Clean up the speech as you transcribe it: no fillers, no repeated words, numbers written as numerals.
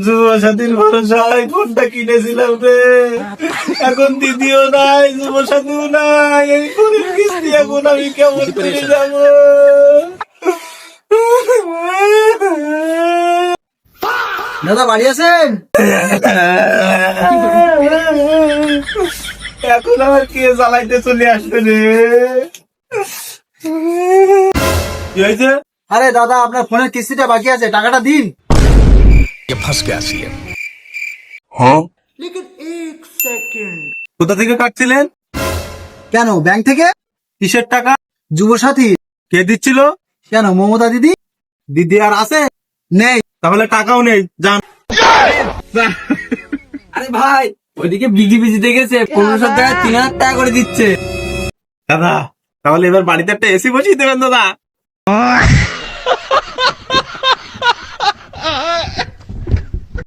যুবসাথীর ভরসায় ফোনটা কিনেছিলাম রে, এখন দিদিও নাই, যুবসাথীও নাই, এই ফোনের কিস্তি এখন আমি কেমন করে যাব? দাদা বাড়ি আছেন? এখন আমার কে চালাইতে চলে আসবে রে? কি হয়েছে? আরে দাদা আপনার ফোনের কিস্তিটা বাকি আছে, টাকাটা দিন। কোথা থেকে কাটছিলেন? কেন ব্যাংক থেকে? কিসের টাকা? যুবসাথী। কে দিচ্ছিল? কেন মমতা দিদি? দিদি আর আছে? নেই। তাহলে টাকাও নেই, যান। আরে ভাই ওইদিকে বিজি বিজি দেখেছে 1500 টাকা 3000 টাকা করে দিচ্ছে। দাদা তাহলে এবার বাড়িতে একটা এসি বসিয়ে দেবেন দাদা।